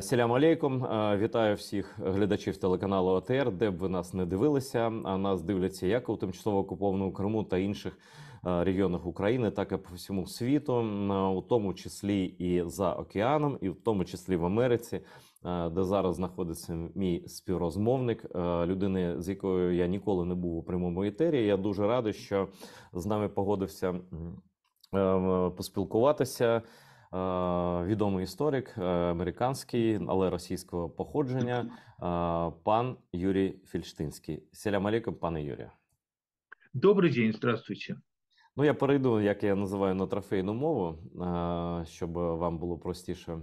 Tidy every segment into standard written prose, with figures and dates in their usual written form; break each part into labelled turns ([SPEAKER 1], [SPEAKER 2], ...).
[SPEAKER 1] Селям алейкум. Вітаю всіх глядачів телеканалу АТР, де б ви нас не дивилися. А нас дивляться як у тимчасово окупованому Криму та інших регіонах України, так і по всьому світу, у тому числі і за океаном, і в тому числі в Америці, де зараз знаходиться мій співрозмовник, людини, з якою я ніколи не був у прямому етері. Я дуже радий, що з нами погодився поспілкуватися. Відомий історик, американський, але російського походження, пан Юрій Фельштинський. Селям алейкум, пане Юрію.
[SPEAKER 2] Добрый день, здравствуйте.
[SPEAKER 1] Ну, я перейду, як я називаю, на трофейну мову, щоб вам было простіше.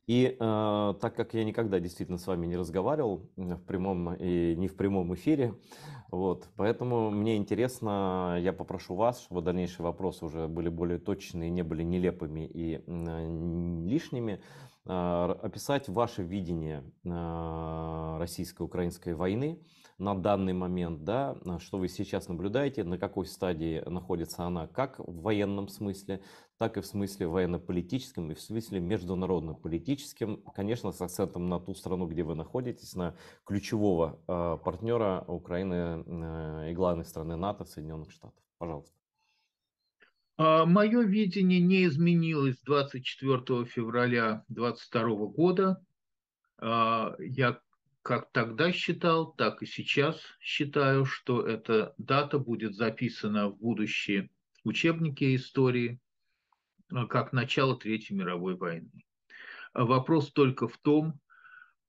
[SPEAKER 1] И так как я никогда действительно с вами не разговаривал в прямом и не в прямом эфире, вот, поэтому мне интересно, я попрошу вас, чтобы дальнейшие вопросы уже были более точные, не были нелепыми и лишними, описать ваше видение российско-украинской войны на данный момент, да, что вы сейчас наблюдаете, на какой стадии находится она, как в военном смысле, так и в смысле военно-политическом, и в смысле международно-политическим, конечно, с акцентом на ту страну, где вы находитесь, на ключевого партнера Украины и главной страны НАТО, Соединенных Штатов. Пожалуйста.
[SPEAKER 2] Мое видение не изменилось с 24 февраля 2022 года. Я как тогда считал, так и сейчас считаю, что эта дата будет записана в будущие учебники истории как начало Третьей мировой войны. Вопрос только в том,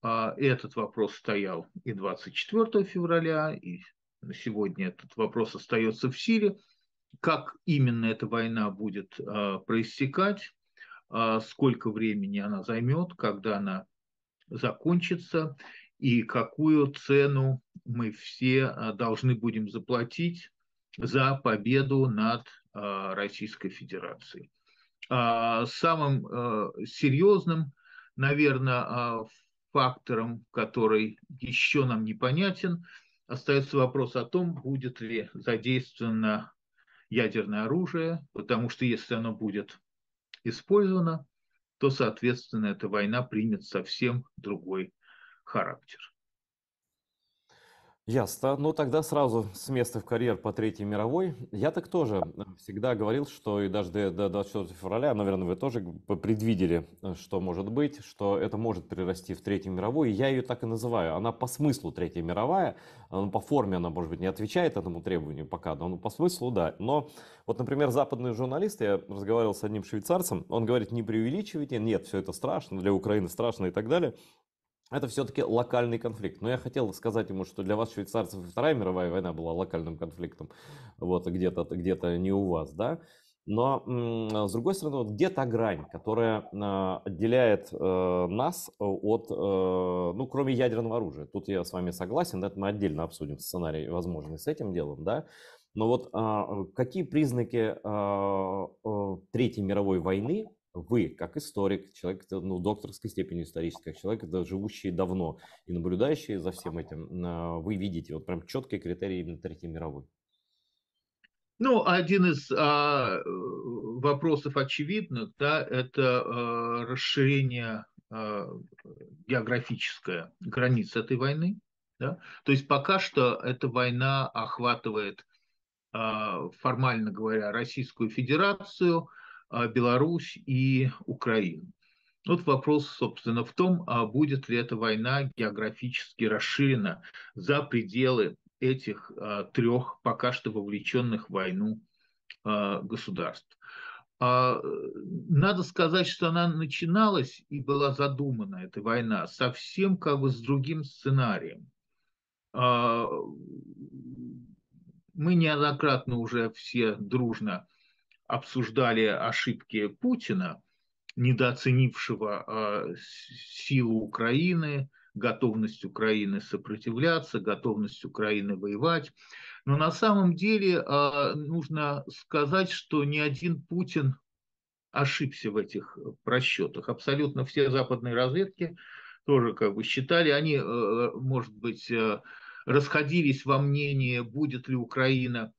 [SPEAKER 2] этот вопрос стоял и 24 февраля, и на сегодня этот вопрос остается в силе, как именно эта война будет проистекать, сколько времени она займет, когда она закончится и какую цену мы все должны будем заплатить за победу над Российской Федерацией. Самым серьезным, наверное, фактором, который еще нам непонятен, остается вопрос о том, будет ли задействовано ядерное оружие, потому что если оно будет использовано, то, соответственно, эта война примет совсем другой характер.
[SPEAKER 1] Ясно. Ну, тогда сразу с места в карьер по Третьей мировой. Я так тоже всегда говорил, что и даже до 24 февраля, наверное, вы тоже предвидели, что может быть, что это может перерасти в Третью мировую. И я ее так и называю. Она по смыслу Третья мировая, по форме она, может быть, не отвечает этому требованию пока, но по смыслу, да. Но вот, например, западные журналисты, я разговаривал с одним швейцарцем, он говорит, не преувеличивайте, нет, все это страшно, для Украины страшно и так далее. Это все-таки локальный конфликт. Но я хотел сказать ему, что для вас, швейцарцев, Вторая мировая война была локальным конфликтом. Вот, где-то не у вас, да. Но, с другой стороны, вот где та грань, которая отделяет нас от, ну, кроме ядерного оружия. Тут я с вами согласен, это мы отдельно обсудим сценарий возможный с этим делом, да. Но вот какие признаки Третьей мировой войны вы, как историк, человек, ну, докторской степени исторической, человек, живущий давно и наблюдающий за всем этим, вы видите вот прям четкие критерии именно Третьей мировой?
[SPEAKER 2] Ну, один из вопросов очевидных, да, это расширение географическое границ этой войны. Да? То есть пока что эта война охватывает, формально говоря, Российскую Федерацию, Беларусь и Украину. Вот вопрос, собственно, в том, будет ли эта война географически расширена за пределы этих трех пока что вовлеченных в войну государств. Надо сказать, что она начиналась и была задумана, эта война, совсем как бы с другим сценарием. Мы неоднократно уже все дружно обсуждали ошибки Путина, недооценившего силу Украины, готовность Украины сопротивляться, готовность Украины воевать. Но на самом деле нужно сказать, что ни один Путин ошибся в этих просчетах. Абсолютно все западные разведки тоже как бы считали, они, может быть, расходились во мнении, будет ли Украина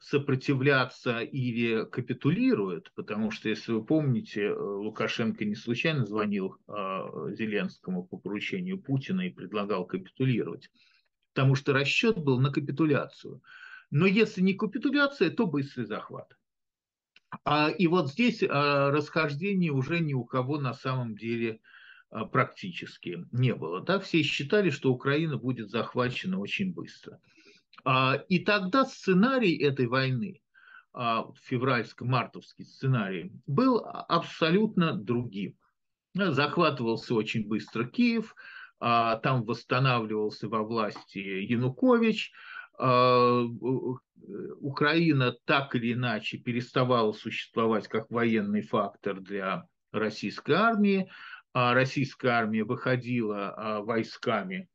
[SPEAKER 2] сопротивляться или капитулирует, потому что, если вы помните, Лукашенко не случайно звонил Зеленскому по поручению Путина и предлагал капитулировать, потому что расчет был на капитуляцию. Но если не капитуляция, то быстрый захват. И вот здесь расхождений уже ни у кого на самом деле практически не было. Да? Все считали, что Украина будет захвачена очень быстро. И тогда сценарий этой войны, февральско-мартовский сценарий, был абсолютно другим. Захватывался очень быстро Киев, там восстанавливался во власти Янукович, Украина так или иначе переставала существовать как военный фактор для российской армии, российская армия выходила войсками,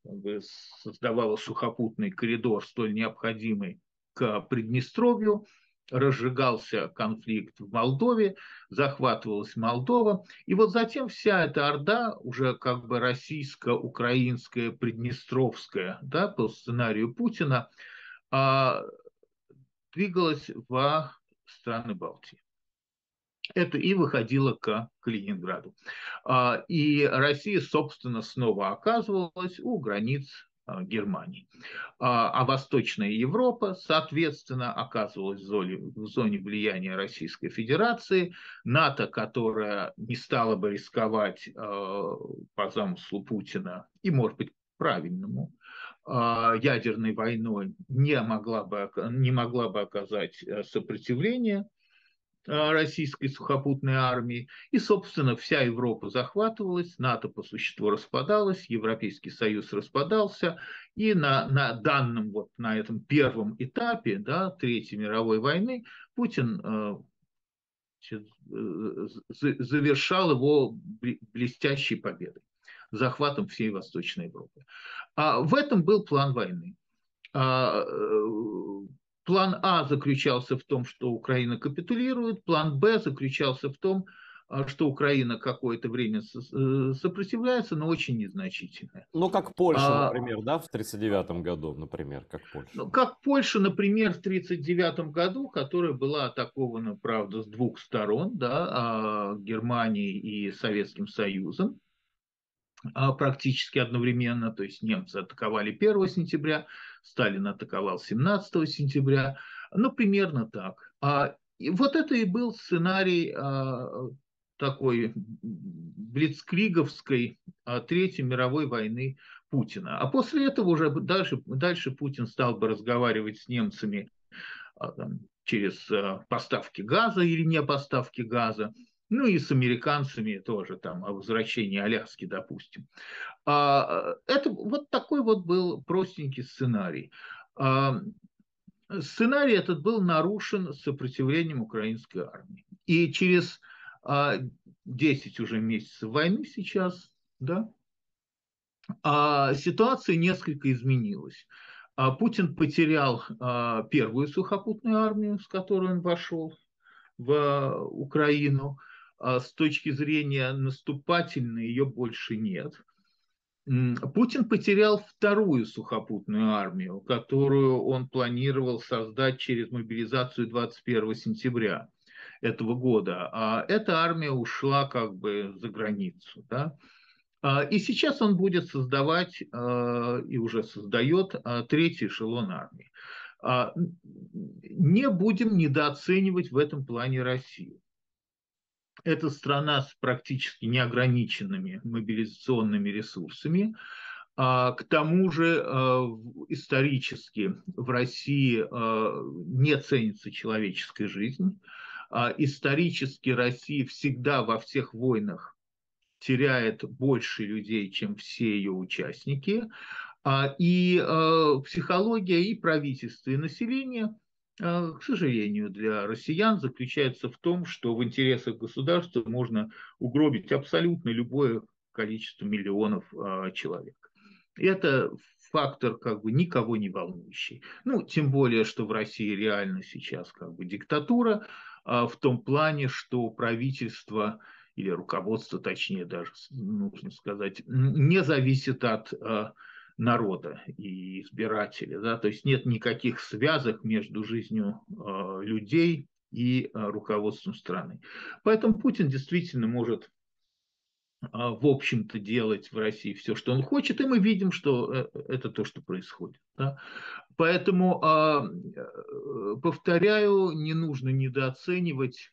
[SPEAKER 2] создавала сухопутный коридор, столь необходимый к Приднестровью, разжигался конфликт в Молдове, захватывалась Молдова. И вот затем вся эта орда, уже как бы российско-украинская, приднестровская, да, по сценарию Путина, двигалась в страны Балтии. Это и выходило к Калининграду. И Россия, собственно, снова оказывалась у границ Германии. А Восточная Европа, соответственно, оказывалась в зоне влияния Российской Федерации. НАТО, которая не стала бы рисковать по замыслу Путина и, может быть, правильному, ядерной войной, не могла бы оказать сопротивление российской сухопутной армии. И, собственно, вся Европа захватывалась, НАТО по существу распадалось, Европейский Союз распадался. И на данном, вот на этом первом этапе, да, Третьей мировой войны Путин завершал его блестящей победой, захватом всей Восточной Европы. В этом был план войны. План А заключался в том, что Украина капитулирует, план Б заключался в том, что Украина какое-то время сопротивляется, но очень незначительно.
[SPEAKER 1] Ну, как Польша, например, да, в 1939 году, например, как Польша.
[SPEAKER 2] Как Польша, например, в 1939 году, которая была атакована, правда, с двух сторон, да, Германией и Советским Союзом, практически одновременно, то есть немцы атаковали 1 сентября, Сталин атаковал 17 сентября, ну, примерно так. И вот это и был сценарий такой блицкриговской Третьей мировой войны Путина. А после этого уже дальше Путин стал бы разговаривать с немцами через поставки газа или не поставки газа, ну и с американцами тоже, там, о возвращении Аляски, допустим. Это вот такой вот был простенький сценарий. Сценарий этот был нарушен сопротивлением украинской армии. И через 10 уже месяцев войны сейчас, да, ситуация несколько изменилась. Путин потерял первую сухопутную армию, с которой он вошел в Украину. С точки зрения наступательной ее больше нет. Путин потерял вторую сухопутную армию, которую он планировал создать через мобилизацию 21 сентября этого года. А эта армия ушла как бы за границу. Да? И сейчас он будет создавать, и уже создает, третий эшелон армии. Не будем недооценивать в этом плане Россию. Это страна с практически неограниченными мобилизационными ресурсами. К тому же исторически в России не ценится человеческая жизнь. Исторически Россия всегда во всех войнах теряет больше людей, чем все ее участники. И психология и правительства, и населения, к сожалению, для россиян заключается в том, что в интересах государства можно угробить абсолютно любое количество миллионов человек. И это фактор как бы никого не волнующий. Ну, тем более, что в России реально сейчас как бы диктатура в том плане, что правительство или руководство, точнее даже, нужно сказать, не зависит от народа и избирателя. Да? То есть нет никаких связок между жизнью людей и руководством страны. Поэтому Путин действительно может в общем-то, делать в России все, что он хочет, и мы видим, что это то, что происходит. Да? Поэтому, повторяю, не нужно недооценивать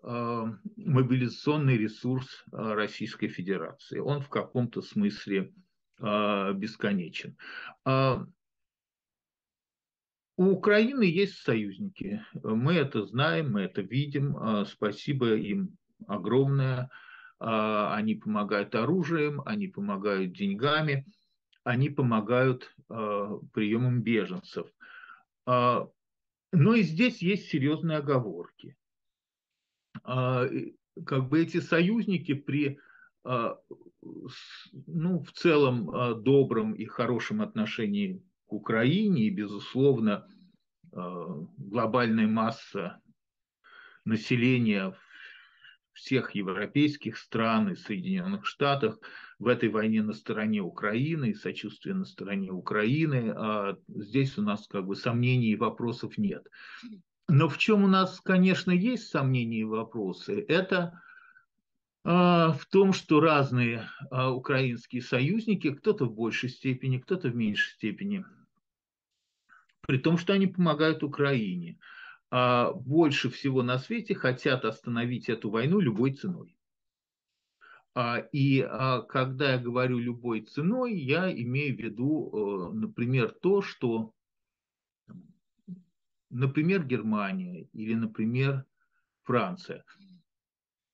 [SPEAKER 2] мобилизационный ресурс Российской Федерации. Он в каком-то смысле бесконечен. У Украины есть союзники. Мы это знаем, мы это видим. Спасибо им огромное. Они помогают оружием, они помогают деньгами, они помогают приемом беженцев. Но и здесь есть серьезные оговорки. Как бы эти союзники при ну, в целом добром и хорошем отношении к Украине и, безусловно, глобальная масса населения всех европейских стран и Соединенных Штатов в этой войне на стороне Украины и сочувствие на стороне Украины. А здесь у нас как бы сомнений и вопросов нет. Но в чем у нас, конечно, есть сомнения и вопросы, это в том, что разные украинские союзники, кто-то в большей степени, кто-то в меньшей степени, при том, что они помогают Украине, больше всего на свете хотят остановить эту войну любой ценой. И когда я говорю любой ценой, я имею в виду, например, то, что, например, Германия или, например, Франция.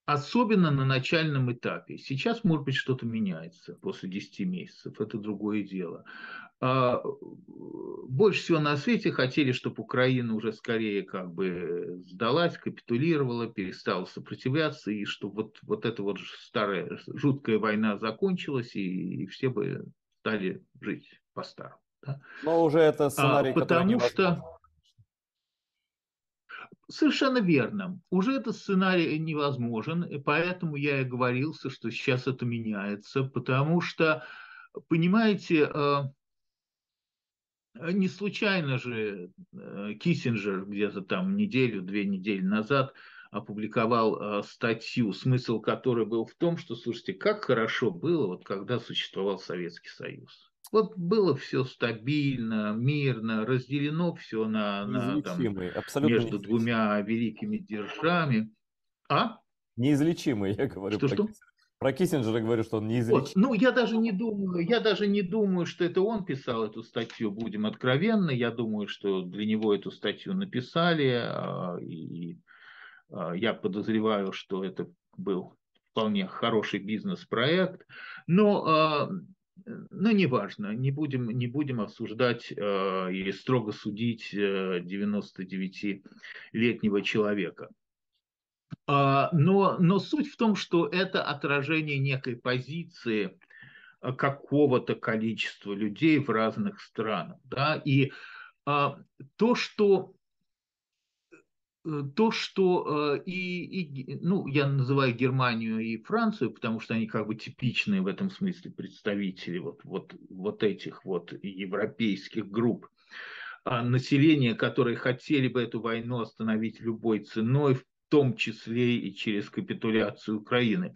[SPEAKER 2] Особенно на начальном этапе. Сейчас, может быть, что-то меняется после 10 месяцев. Это другое дело. Больше всего на свете хотели, чтобы Украина уже скорее как бы сдалась, капитулировала, перестала сопротивляться, и чтобы вот эта вот старая жуткая война закончилась, и все бы стали жить по-старому. Да?
[SPEAKER 1] Но уже это сценарий, который
[SPEAKER 2] Потому
[SPEAKER 1] невозможен.
[SPEAKER 2] что совершенно верно. Уже этот сценарий невозможен, и поэтому я и говорился, что сейчас это меняется, потому что, понимаете, не случайно же Киссинджер где-то там неделю-две недели назад опубликовал статью, смысл которой был в том, что, слушайте, как хорошо было, вот когда существовал Советский Союз. Вот было все стабильно, мирно, разделено все там,
[SPEAKER 1] Неизлечимый, абсолютно
[SPEAKER 2] между
[SPEAKER 1] неизлечимый.
[SPEAKER 2] двумя великими державами. А?
[SPEAKER 1] Неизлечимый, я говорю про
[SPEAKER 2] Что-что?
[SPEAKER 1] Киссинджера. Про Киссинджера говорю, что он
[SPEAKER 2] Вот, ну,
[SPEAKER 1] неизлечимый.
[SPEAKER 2] я даже не думаю, что это он писал эту статью, будем откровенны. Я думаю, что для него эту статью написали, и я подозреваю, что это был вполне хороший бизнес-проект. Но неважно, не будем осуждать и строго судить 99-летнего человека. Но суть в том, что это отражение некой позиции какого-то количества людей в разных странах. Да? И а, то, что ну, я называю Германию и Францию, потому что они как бы типичные в этом смысле представители вот этих вот европейских групп населения, которые хотели бы эту войну остановить любой ценой, в том числе и через капитуляцию Украины.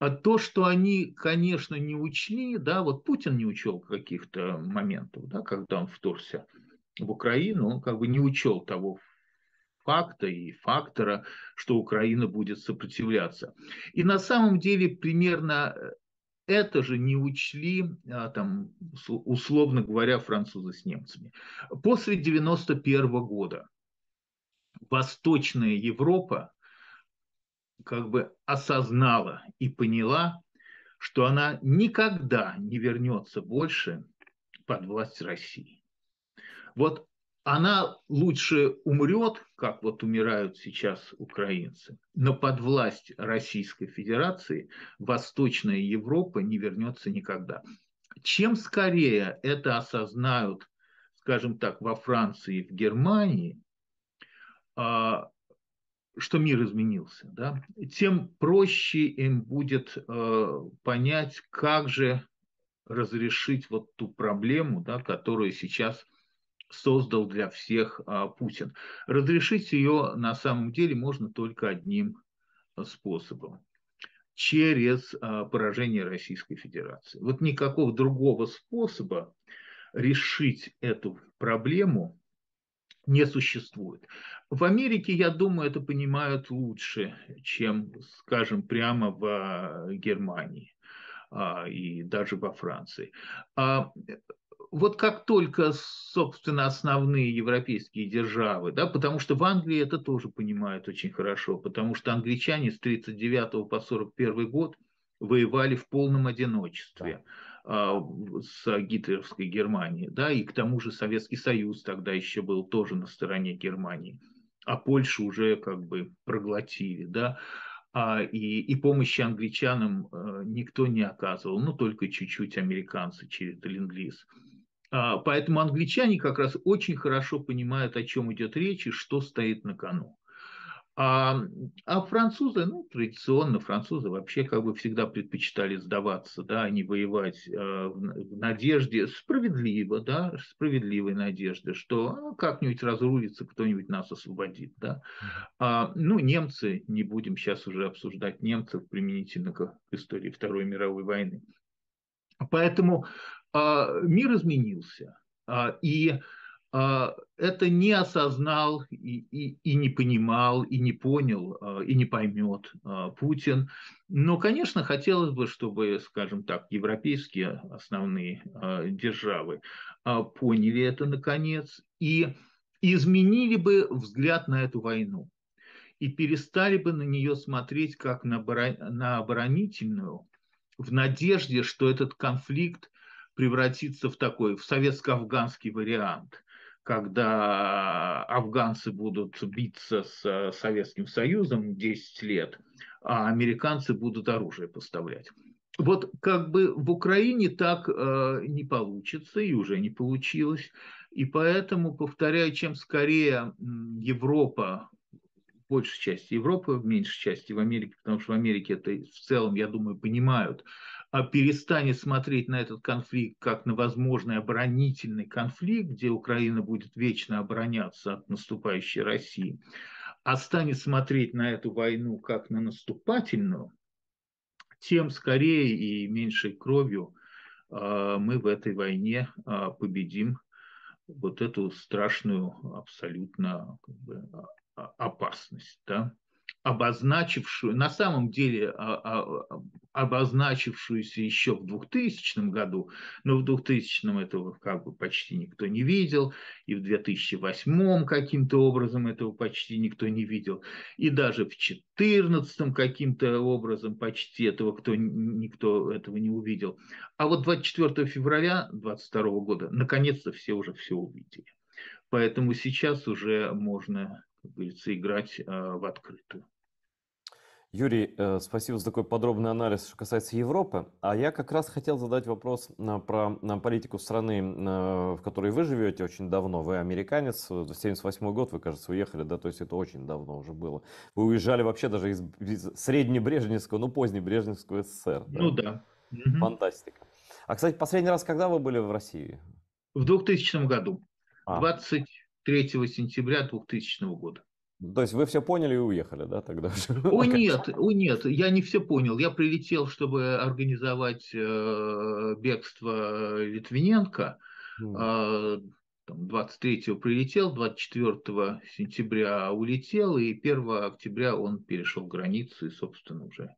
[SPEAKER 2] А то, что они, конечно, не учли, да, вот Путин не учел каких-то моментов, да, когда он вторгся в Украину, он как бы не учел того факта и фактора, что Украина будет сопротивляться. И на самом деле примерно это же не учли, там, условно говоря, французы с немцами. После 1991 года Восточная Европа как бы осознала и поняла, что она никогда не вернется больше под власть России. Вот она лучше умрет, как вот умирают сейчас украинцы, но под власть Российской Федерации Восточная Европа не вернется никогда. Чем скорее это осознают, скажем так, во Франции и в Германии, что мир изменился, да, тем проще им будет понять, как же разрешить вот ту проблему, да, которую сейчас создал для всех Путин. Разрешить ее на самом деле можно только одним способом: через поражение Российской Федерации. Вот никакого другого способа решить эту проблему не существует. В Америке, я думаю, это понимают лучше, чем, скажем, прямо в Германии и даже во Франции. А вот как только, собственно, основные европейские державы, да, потому что в Англии это тоже понимают очень хорошо, потому что англичане с 1939 по 1941 год воевали в полном
[SPEAKER 1] Да.
[SPEAKER 2] одиночестве с гитлеровской Германией, да, и к тому же Советский Союз тогда еще был тоже на стороне Германии, а Польшу уже как бы проглотили, да, и помощи англичанам никто не оказывал, ну, только чуть-чуть американцы через Ленд-Лиз. Поэтому англичане как раз очень хорошо понимают, о чем идет речь и что стоит на кону. А, а французы, ну, традиционно французы вообще как бы всегда предпочитали сдаваться, да, а не воевать в надежде, справедливо, да, справедливой надежды, что как-нибудь разрулится, кто-нибудь нас освободит, да.
[SPEAKER 1] Мгм.
[SPEAKER 2] Ну, немцы, не будем сейчас уже обсуждать немцев применительно к истории Второй мировой войны. Поэтому мир изменился. И это не осознал и не понимал, и не понял, и не поймет Путин. Но, конечно, хотелось бы, чтобы, скажем так, европейские основные державы поняли это наконец и изменили бы взгляд на эту войну и перестали бы на нее смотреть как на оборонительную, в надежде, что этот конфликт превратится в такой, в советско-афганский вариант, когда афганцы будут биться с Советским Союзом 10 лет, а американцы будут оружие поставлять. Вот как бы в Украине так не получится и уже не получилось. И поэтому, повторяю, чем скорее Европа, большей части Европы, в меньшей части в Америке, потому что в Америке это в целом, я думаю, понимают, перестанет смотреть на этот конфликт как на возможный оборонительный конфликт, где Украина будет вечно обороняться от наступающей России, а станет смотреть на эту войну как на наступательную, тем скорее и меньшей кровью мы в этой войне победим вот эту страшную абсолютно как бы, опасность, да, обозначившую, на самом деле обозначившуюся еще в 2000 году, но в 2000 этого как бы почти никто не видел, и в 2008 каким-то образом этого почти никто не видел, и даже в 2014 каким-то образом почти этого никто этого не увидел. А вот 24 февраля 2022 года наконец-то все уже все увидели. Поэтому сейчас уже можно, как говорится, играть в открытую.
[SPEAKER 1] Юрий, спасибо за такой подробный анализ, что касается Европы. А я как раз хотел задать вопрос про политику страны, в которой вы живете очень давно. Вы американец, 78 год, вы, кажется, уехали, да, то есть это очень давно уже было. Вы уезжали вообще даже из среднебрежневского, ну, позднебрежневского СССР,
[SPEAKER 2] Ну
[SPEAKER 1] да?
[SPEAKER 2] да. Мгм.
[SPEAKER 1] Фантастика. А, кстати, последний раз, когда вы были в России?
[SPEAKER 2] В 2000 году,
[SPEAKER 1] А,
[SPEAKER 2] 23 сентября 2000 года.
[SPEAKER 1] то есть вы все поняли и уехали, да, тогда уже окончательно?
[SPEAKER 2] О нет, я не все понял. Я прилетел, чтобы организовать бегство Литвиненко.
[SPEAKER 1] М.
[SPEAKER 2] Э, 23-го прилетел, 24 сентября улетел, и 1 октября он перешел границу, и, собственно, уже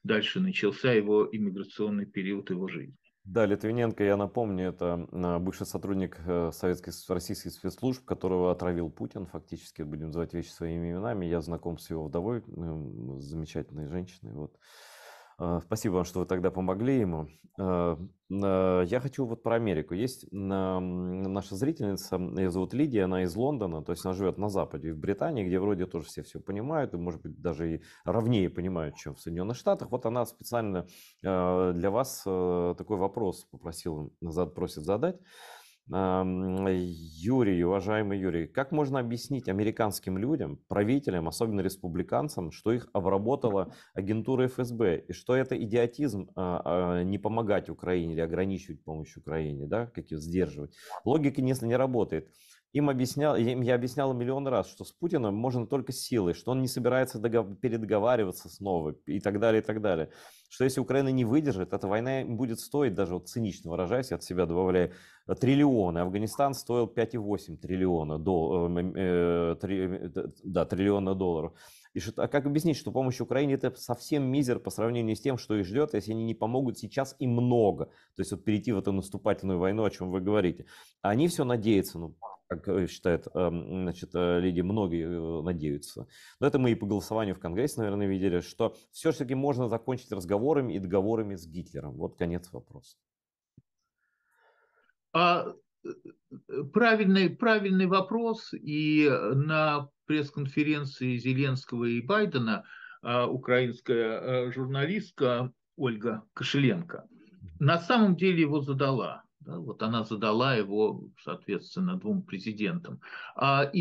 [SPEAKER 2] дальше начался его иммиграционный период его жизни.
[SPEAKER 1] Да, Литвиненко, я напомню, это бывший сотрудник российских спецслужб, которого отравил Путин, фактически, будем называть вещи своими именами. Я знаком с его вдовой, замечательной женщиной. Вот. Спасибо вам, что вы тогда помогли ему. Я хочу вот про Америку. Есть наша зрительница, ее зовут Лидия, она из Лондона, то есть она живет на Западе, в Британии, где вроде тоже все понимают, и, может быть, даже и равнее понимают, чем в Соединенных Штатах. Вот она специально для вас такой вопрос просит задать. Юрий, уважаемый Юрий, как можно объяснить американским людям, правителям, особенно республиканцам, что их обработала агентура ФСБ, и что это идиотизм не помогать Украине или ограничивать помощь Украине, да, как ее сдерживать? Логика, если не работает. Я объяснял миллион раз, что с Путиным можно только силой, что он не собирается передоговариваться снова и так далее, и так далее. Что если Украина не выдержит, эта война будет стоить, даже вот цинично выражаясь, от себя добавляю, триллионы. Афганистан стоил 5,8 триллиона, да, триллиона долларов. А как объяснить, что помощь Украине это совсем мизер по сравнению с тем, что их ждет, если они не помогут сейчас и много. То есть вот перейти в эту наступательную войну, о чем вы говорите. А они все надеются, ну, как считает, значит, Лидия, многие надеются. Но это мы и по голосованию в Конгрессе, наверное, видели, что все-таки можно закончить разговорами и договорами с Гитлером. Вот конец вопроса.
[SPEAKER 2] А, правильный вопрос. И на пресс-конференции Зеленского и Байдена украинская журналистка Ольга Кошеленко на самом деле его задала. Да, вот она задала его, соответственно, двум президентам. Ну,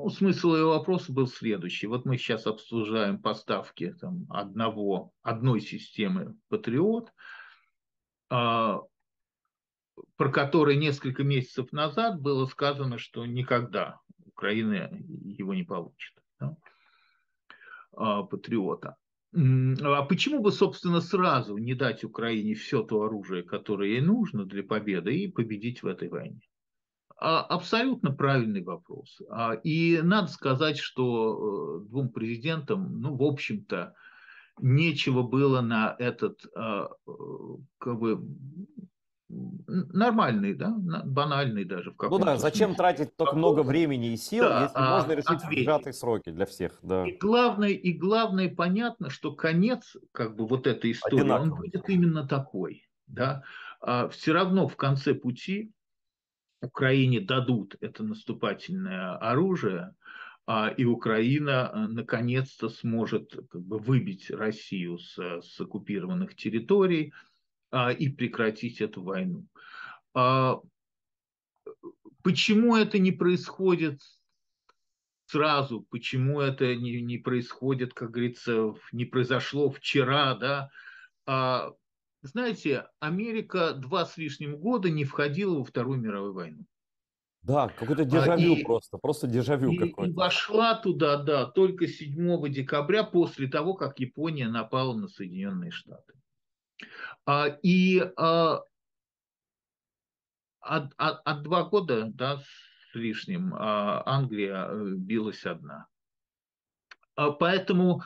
[SPEAKER 2] смысл ее вопроса был следующий. Вот мы сейчас обсуждаем поставки там, одной системы «Патриот», про который несколько месяцев назад было сказано, что никогда Украина его не получит, да, патриота. А почему бы, собственно, сразу не дать Украине все то оружие, которое ей нужно для победы, и победить в этой войне? Абсолютно правильный вопрос. И надо сказать, что двум президентам, ну, в общем-то, нечего было на этот как бы нормальный, да, банальный даже в
[SPEAKER 1] Ну да,
[SPEAKER 2] каком-то
[SPEAKER 1] зачем
[SPEAKER 2] смысле
[SPEAKER 1] тратить так много
[SPEAKER 2] вопрос,
[SPEAKER 1] времени и сил,
[SPEAKER 2] да,
[SPEAKER 1] если можно решить в
[SPEAKER 2] ответить.
[SPEAKER 1] сжатые сроки для всех, да,
[SPEAKER 2] И главное, понятно, что конец как бы вот этой истории, он
[SPEAKER 1] одинаковый.
[SPEAKER 2] будет именно такой. Да? Все равно в конце пути Украине дадут это наступательное оружие, и Украина наконец-то сможет как бы выбить Россию с оккупированных территорий и прекратить эту войну. А Почему это не происходит сразу, почему это не происходит, как говорится, не произошло вчера, да? А, Знаете, Америка 2 с лишним года не входила во Вторую мировую войну.
[SPEAKER 1] Да, какой-то
[SPEAKER 2] А,
[SPEAKER 1] дежавю
[SPEAKER 2] и,
[SPEAKER 1] просто дежавю
[SPEAKER 2] и
[SPEAKER 1] какой-то.
[SPEAKER 2] вошла туда, да, только 7 декабря после того, как Япония напала на Соединенные Штаты. А, и а, от 2 года, да, с лишним, Англия билась одна. Поэтому,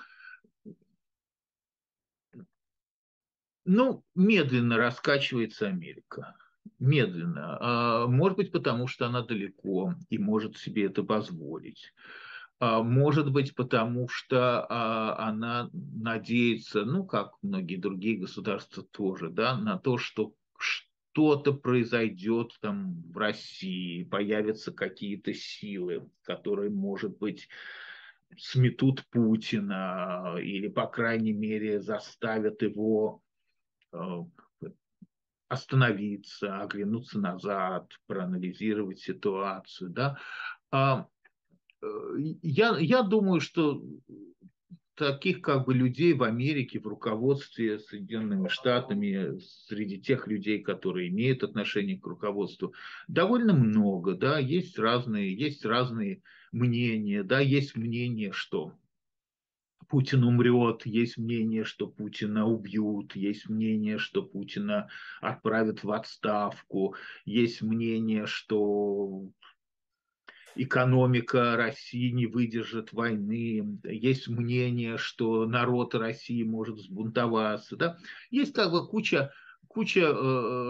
[SPEAKER 2] ну, медленно раскачивается Америка. Медленно. Может быть, потому что она далеко и может себе это позволить. Может быть, потому что она надеется, ну, как многие другие государства тоже, да, на то, что что-то произойдет там в России, появятся какие-то силы, которые, может быть, сметут Путина или, по крайней мере, заставят его э, остановиться, оглянуться назад, проанализировать ситуацию. Да? А, я думаю, что таких как бы людей в Америке, в руководстве Соединенными Штатами, среди тех людей, которые имеют отношение к руководству, довольно много, да, есть разные мнения, да, есть мнение, что Путин умрет, есть мнение, что Путина убьют, есть мнение, что Путина отправят в отставку, есть мнение, что экономика России не выдержит войны, есть мнение, что народ России может взбунтоваться. Да? Есть как бы куча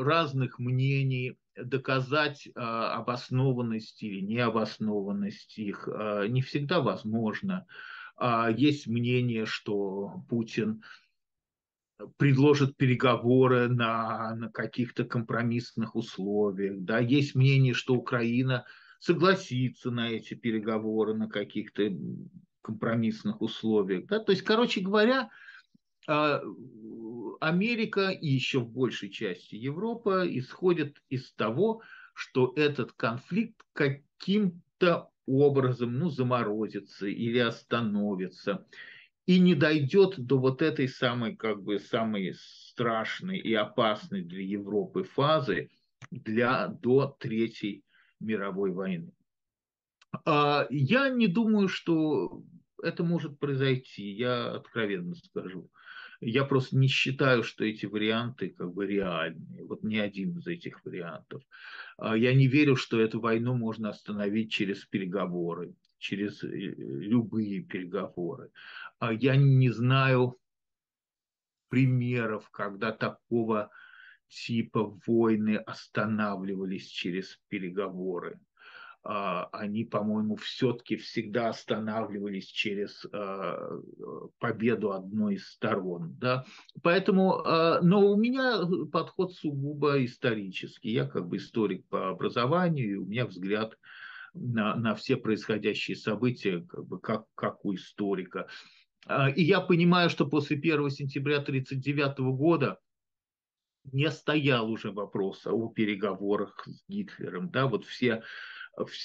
[SPEAKER 2] разных мнений, доказать обоснованность или необоснованность их не всегда возможно. Есть мнение, что Путин предложит переговоры на каких-то компромиссных условиях. Да? Есть мнение, что Украина согласится на эти переговоры на каких-то компромиссных условиях. Да? То есть, короче говоря, Америка и еще в большей части Европа исходят из того, что этот конфликт каким-то образом, ну, заморозится или остановится и не дойдет до вот этой самой, как бы, самой страшной и опасной для Европы фазы до Третьей мировой войны. Я не думаю, что это может произойти, я откровенно скажу. Я просто не считаю, что эти варианты как бы реальные. Вот ни один из этих вариантов. Я не верю, что эту войну можно остановить через переговоры, через любые переговоры. Я не знаю примеров, когда такого типа войны останавливались через переговоры. Они, по-моему, все-таки всегда останавливались через победу одной из сторон. Да? Поэтому, но у меня подход сугубо исторический. Я как бы историк по образованию, и у меня взгляд на все происходящие события, как у историка. И я понимаю, что после 1 сентября 1939 года не стоял уже вопрос о переговорах с Гитлером. Да? Вот все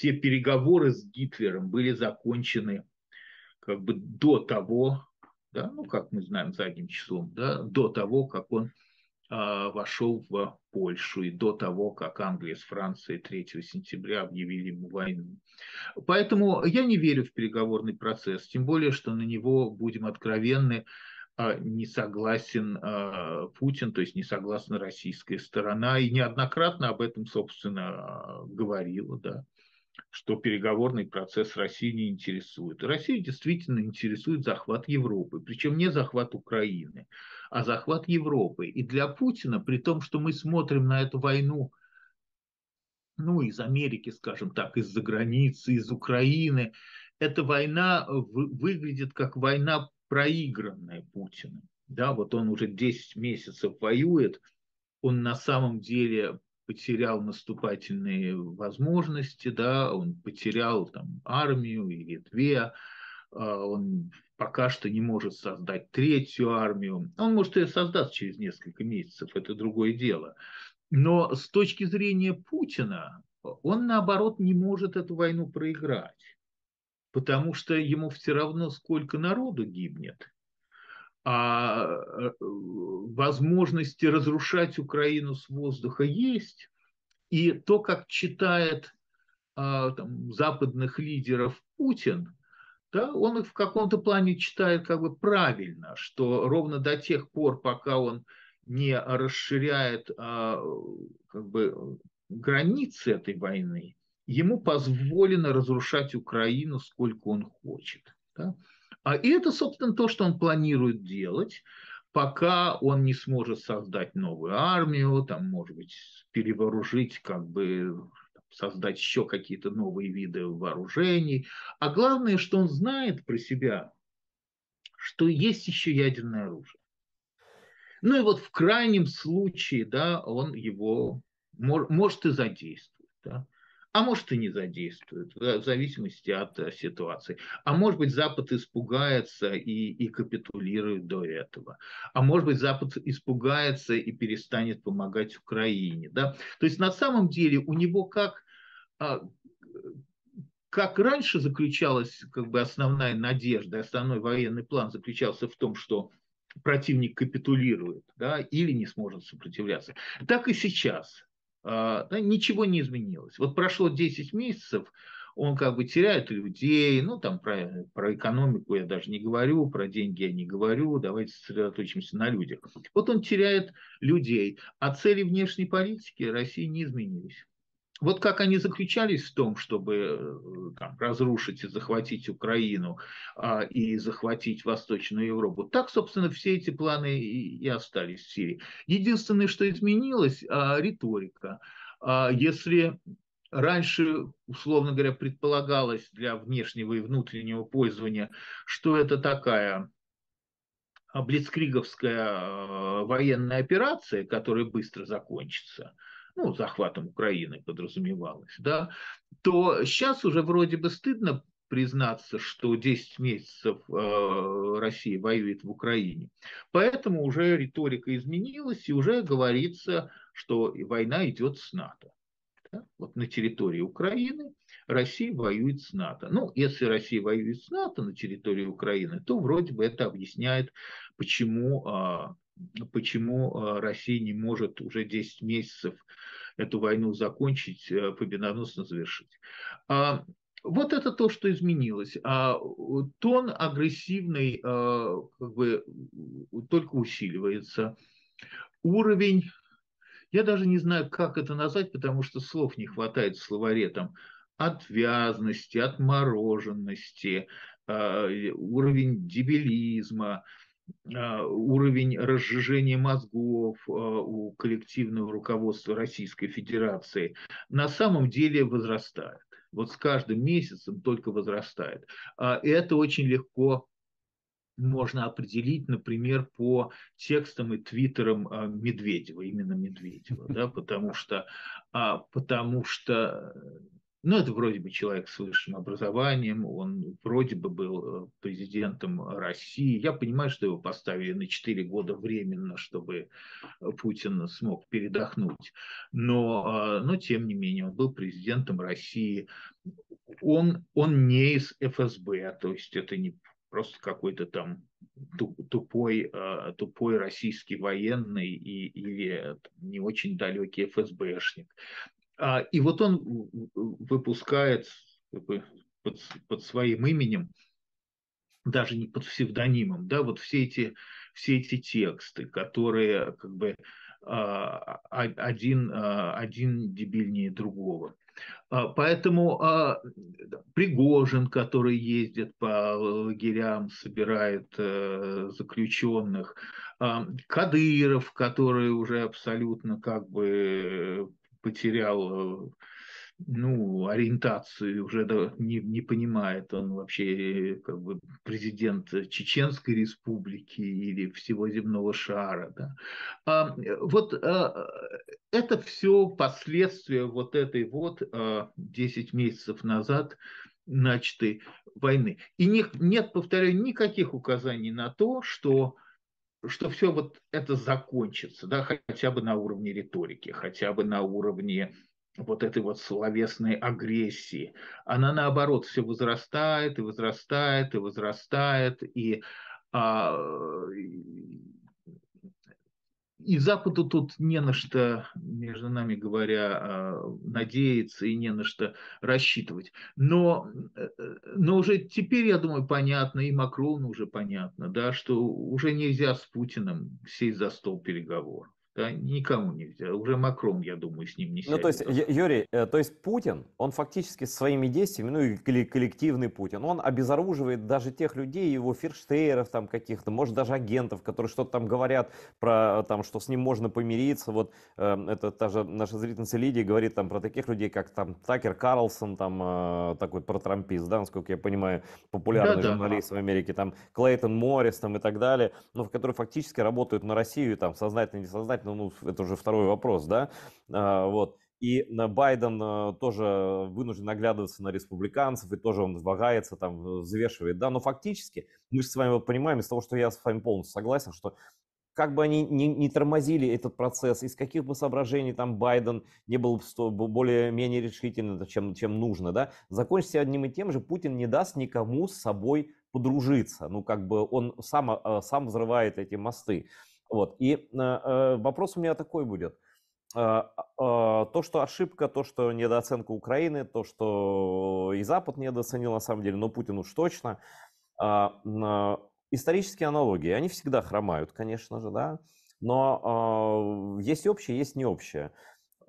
[SPEAKER 2] переговоры с Гитлером были закончены как бы до того, да, ну, как мы знаем, задним числом, да, до того, как он вошел в Польшу и до того, как Англия с Францией 3 сентября объявили ему войну. Поэтому я не верю в переговорный процесс, тем более, что на него, будем откровенны, не согласен Путин, то есть не согласна российская сторона, и неоднократно об этом, собственно, говорила, да, что переговорный процесс России не интересует. Россию действительно интересует захват Европы, причем не захват Украины, а захват Европы. И для Путина, при том, что мы смотрим на эту войну, ну, из Америки, скажем так, из-за границы, из Украины, эта война выглядит как война, проигранная Путиным. Да, вот он уже 10 месяцев воюет, он на самом деле потерял наступательные возможности, да, он потерял там армию или две, он пока что не может создать третью армию. Он может ее создать через несколько месяцев, это другое дело. Но с точки зрения Путина, он, наоборот, не может эту войну проиграть, потому что ему все равно, сколько народу гибнет, возможности разрушать Украину с воздуха есть. И то, как читает там, западных лидеров Путин, да, он их в каком-то плане читает как бы правильно, что ровно до тех пор, пока он не расширяет как бы, границы этой войны, ему позволено разрушать Украину сколько он хочет. Да? И это, собственно, то, что он планирует делать, пока он не сможет создать новую армию, там, может быть, перевооружить, как бы создать еще какие-то новые виды вооружений. А главное, что он знает про себя, что есть еще ядерное оружие. Ну и вот в крайнем случае, да, он его может и задействует, да, а может и не задействует, в зависимости от ситуации. А может быть, Запад испугается и капитулирует до этого. А может быть, Запад испугается и перестанет помогать Украине. Да? То есть на самом деле у него а, как раньше заключалась как бы основная надежда, основной военный план заключался в том, что противник капитулирует, да, или не сможет сопротивляться, так и сейчас. Да, ничего не изменилось. Вот прошло 10 месяцев, он как бы теряет людей, ну там про экономику я даже не говорю, про деньги я не говорю, давайте сосредоточимся на людях. Вот он теряет людей, а цели внешней политики России не изменились. Вот как они заключались в том, чтобы там, разрушить и захватить Украину и захватить Восточную Европу, так, собственно, все эти планы и остались в Сирии. Единственное, что изменилось, риторика. Если раньше, условно говоря, предполагалось для внешнего и внутреннего пользования, что это такая блицкриговская военная операция, которая быстро закончится, ну, захватом Украины подразумевалось, да, то сейчас уже вроде бы стыдно признаться, что 10 месяцев Россия воюет в Украине. Поэтому уже риторика изменилась, и уже говорится, что война идет с НАТО. Да? Вот на территории Украины Россия воюет с НАТО. Ну, если Россия воюет с НАТО на территории Украины, то вроде бы это объясняет, почему Россия не может уже 10 месяцев эту войну закончить, победоносно завершить. Вот это то, что изменилось. Тон агрессивный как бы только усиливается. Уровень, я даже не знаю, как это назвать, потому что слов не хватает в словаре, там, отвязности, отмороженности, уровень дебилизма, уровень разжижения мозгов у коллективного руководства Российской Федерации на самом деле возрастает. Вот с каждым месяцем только возрастает. И это очень легко можно определить, например, по текстам и твиттерам Медведева, именно Медведева, да, потому что ну, это вроде бы человек с высшим образованием, он вроде бы был президентом России. Я понимаю, что его поставили на 4 года временно, чтобы Путин смог передохнуть. Но тем не менее, он был президентом России. Он не из ФСБ, то есть это не просто какой-то там тупой российский военный или не очень далекий ФСБшник. И вот он выпускает как бы, под своим именем, даже не под псевдонимом, да, вот все эти тексты, которые как бы один дебильнее другого. Поэтому Пригожин, который ездит по лагерям, собирает заключенных, Кадыров, который уже абсолютно как бы потерял ориентацию, уже не понимает, он вообще как бы президент Чеченской республики или всего земного шара. Да. Вот это все последствия вот этой 10 месяцев назад начатой войны. И нет, повторяю, никаких указаний на то, что все вот это закончится, да, хотя бы на уровне риторики, хотя бы на уровне вот этой вот словесной агрессии. Она, наоборот, все возрастает и возрастает и возрастает, а, и Западу тут не на что, между нами говоря, надеяться и не на что рассчитывать. Но уже теперь, я думаю, понятно, и Макрону уже понятно, да, что уже нельзя с Путиным сесть за стол переговоров. Да, никому нельзя. Уже Макрон, я думаю, с ним не
[SPEAKER 1] Ну, то
[SPEAKER 2] сядет
[SPEAKER 1] есть,
[SPEAKER 2] за стол.
[SPEAKER 1] Юрий, то есть Путин, он фактически своими действиями, ну и коллективный Путин, он обезоруживает даже тех людей, его ферштейеров там каких-то, может даже агентов, которые что-то там говорят про, там, что с ним можно помириться. Вот это та же наша зрительница Лидия говорит там про таких людей, как там Такер Карлсон, там такой протрампист, да, насколько я понимаю,
[SPEAKER 2] Да,
[SPEAKER 1] популярный
[SPEAKER 2] да.
[SPEAKER 1] журналист в Америке, там Клейтон Моррис там и так далее, но которые фактически работают на Россию, там, сознательно, несознательно, ну, это уже второй вопрос, да, вот. И Байден тоже вынужден оглядываться на республиканцев, и тоже он вагается, там, взвешивает, да, но фактически мы же с вами вот понимаем, из того, что я с вами полностью согласен, что как бы они не тормозили этот процесс, из каких бы соображений там Байден не был более-менее решительным, чем нужно, да, закончится одним и тем же, Путин не даст никому с собой подружиться, ну, как бы он сам взрывает эти мосты, вот, и вопрос у меня такой будет. То, что ошибка, то, что недооценка Украины, то, что и Запад недооценил на самом деле, но Путин уж точно. Исторические аналогии, они всегда хромают, конечно же, да, но есть общее, есть необщее.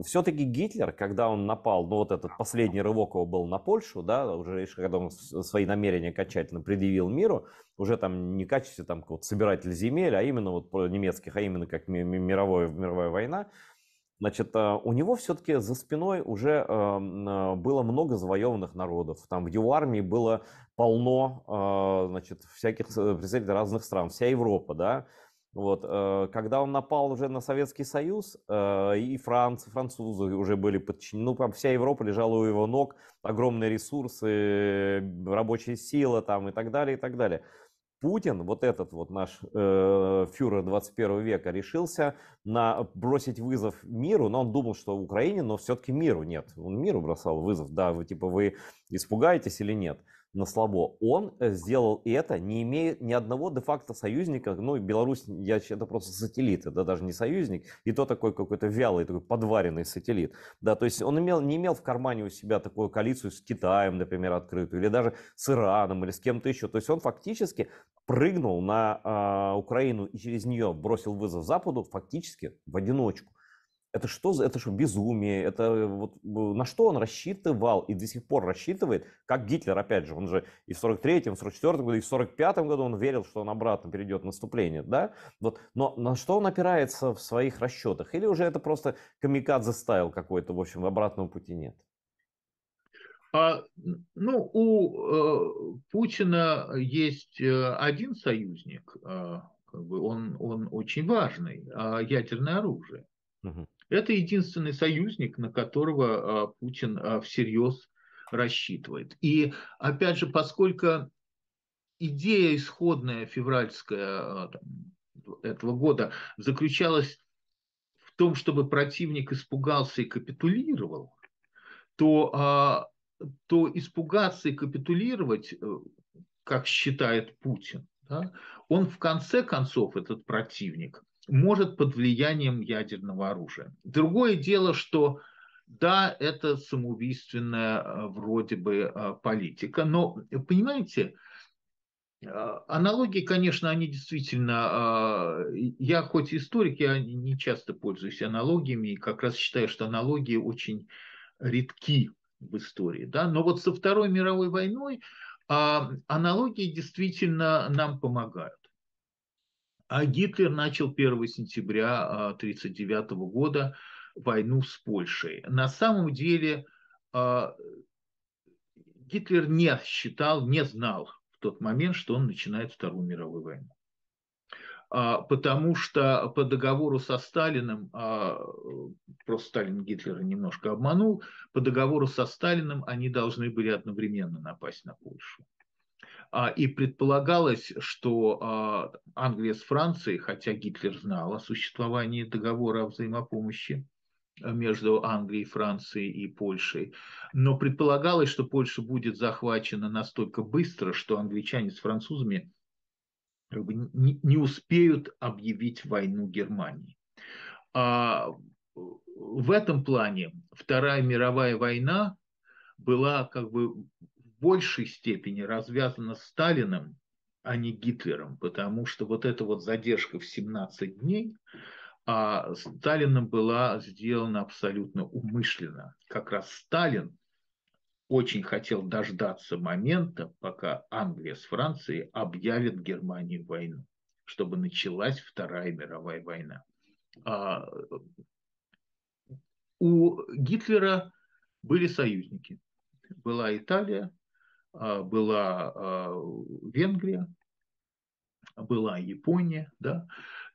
[SPEAKER 1] Все-таки Гитлер, когда он напал, ну вот этот последний рывок его был на Польшу, да, уже когда он свои намерения окончательно предъявил миру, уже там не в качестве там вот собиратель земель, а именно вот немецких, а именно как мировая война, значит, у него все-таки за спиной уже было много завоеванных народов. Там в его армии было полно, значит, всяких представителей разных стран, вся Европа, да. Вот, когда он напал уже на Советский Союз, и французы уже были подчинены, ну, там вся Европа лежала у его ног, огромные ресурсы, рабочая сила там и так далее, и так далее. Путин, вот этот вот наш фюрер 21 века, решился бросить вызов миру, но он думал, что Украине, но все-таки миру нет. Он миру бросал вызов, да, вы типа вы испугаетесь или нет на слабо. Он сделал это, не имея ни одного де-факто союзника. Ну, Беларусь, это просто сателлит, это даже не союзник, и то такой какой-то вялый, такой подваренный сателлит. Да, то есть он не имел в кармане у себя такую коалицию с Китаем, например, открытую, или даже с Ираном, или с кем-то еще. То есть он фактически прыгнул на Украину и через нее бросил вызов Западу фактически в одиночку. Это что, безумие? Это вот на что он рассчитывал и до сих пор рассчитывает, как Гитлер, опять же, он же и в 43-м, в 44-м году, и в 45-м году он верил, что он обратно перейдет в наступление, да? Вот, но на что он опирается в своих расчетах? Или уже это просто камикадзе стайл какой-то, в общем, обратного пути нет?
[SPEAKER 2] Ну, у Путина есть один союзник, как бы он очень важный, ядерное оружие.
[SPEAKER 1] Мгм.
[SPEAKER 2] Это единственный союзник, на которого Путин всерьез рассчитывает. И опять же, поскольку идея исходная февральская этого года заключалась в том, чтобы противник испугался и капитулировал, то, то испугаться и капитулировать, как считает Путин, да, он в конце концов, этот противник, может под влиянием ядерного оружия. Другое дело, что да, это самоубийственная вроде бы политика, но, понимаете, аналогии, конечно, они действительно... Я хоть историк, я не часто пользуюсь аналогиями, и как раз считаю, что аналогии очень редки в истории. Да? Но вот со Второй мировой войной аналогии действительно нам помогают. А Гитлер начал 1 сентября 1939 года войну с Польшей. На самом деле Гитлер не считал, не знал в тот момент, что он начинает Вторую мировую войну. Потому что по договору со Сталиным, просто Сталин Гитлера немножко обманул, по договору со Сталиным они должны были одновременно напасть на Польшу. И предполагалось, что Англия с Францией, хотя Гитлер знал о существовании договора о взаимопомощи между Англией, Францией и Польшей, но предполагалось, что Польша будет захвачена настолько быстро, что англичане с французами как бы не успеют объявить войну Германии. А в этом плане Вторая мировая война была как бы в большей степени развязана Сталиным, а не Гитлером, потому что вот эта вот задержка в 17 дней Сталином была сделана абсолютно умышленно. Как раз Сталин очень хотел дождаться момента, пока Англия с Францией объявят Германии войну, чтобы началась Вторая мировая война. А у Гитлера были союзники. Была Италия, была Венгрия, была Япония, да.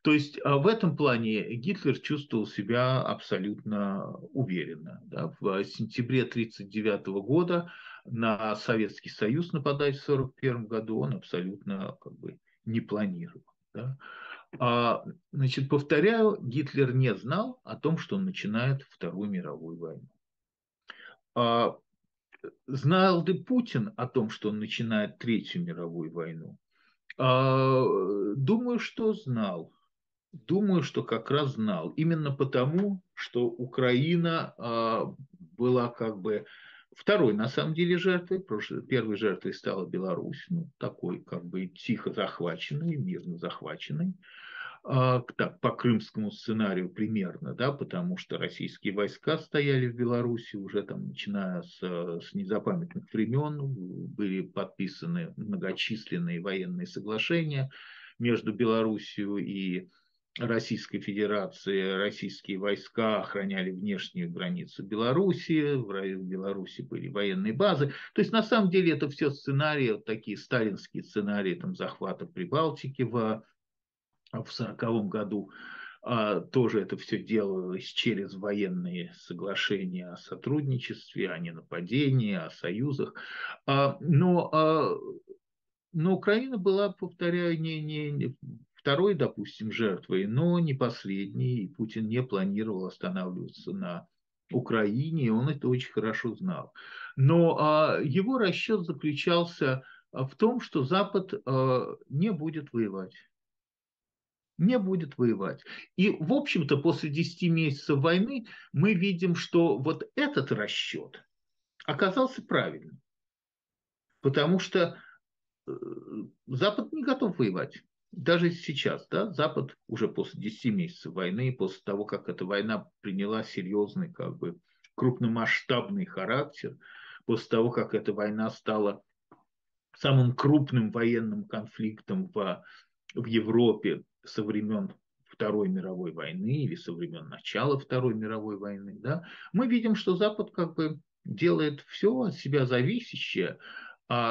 [SPEAKER 2] То есть в этом плане Гитлер чувствовал себя абсолютно уверенно. Да. В сентябре 1939 года на Советский Союз нападать в 1941 году он абсолютно как бы не планировал. Да. Значит, повторяю, Гитлер не знал о том, что он начинает Вторую мировую войну. А, знал ли Путин о том, что он начинает Третью мировую войну? Думаю, что знал. Думаю, что как раз знал. Именно потому, что Украина была как бы второй, на самом деле, жертвой. Первой жертвой стала Беларусь, ну, такой как бы тихо захваченной, мирно захваченной. Так, по крымскому сценарию примерно, да, потому что российские войска стояли в Беларуси уже там, начиная с незапамятных времен, были подписаны многочисленные военные соглашения между Белоруссией и Российской Федерацией. Российские войска охраняли внешнюю границу Беларуси, в Беларуси были военные базы. То есть, на самом деле, это все сценарии, вот такие сталинские сценарии там, захвата Прибалтики в в 1940 году тоже это все делалось через военные соглашения о сотрудничестве, о ненападении, о союзах. Но Украина была, повторяю, не второй, допустим, жертвой, но не последней, и Путин не планировал останавливаться на Украине, и он это очень хорошо знал. Но его расчет заключался в том, что Запад не будет воевать. Не будет воевать. И, в общем-то, после 10 месяцев войны мы видим, что вот этот расчет оказался правильным, потому что Запад не готов воевать. Даже сейчас, да, Запад уже после 10 месяцев войны, после того, как эта война приняла серьезный, как бы, крупномасштабный характер, после того, как эта война стала самым крупным военным конфликтом в Европе со времен Второй мировой войны или со времен начала Второй мировой войны, да, мы видим, что Запад как бы делает все от себя зависящее,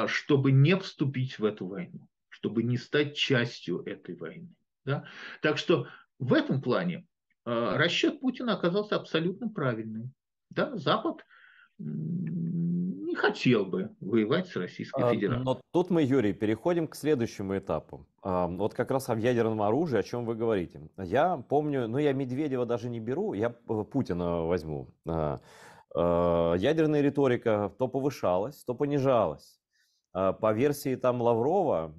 [SPEAKER 2] чтобы не вступить в эту войну, чтобы не стать частью этой войны. Да? Так что в этом плане расчет Путина оказался абсолютно правильным. Да? Запад не хотел бы воевать с Российской Федерацией.
[SPEAKER 1] Но тут мы, Юрий, переходим к следующему этапу. Вот как раз о ядерном оружии, о чем вы говорите. Я помню, ну я Медведева даже не беру, я Путина возьму. Ядерная риторика то повышалась, то понижалась. По версии там Лаврова,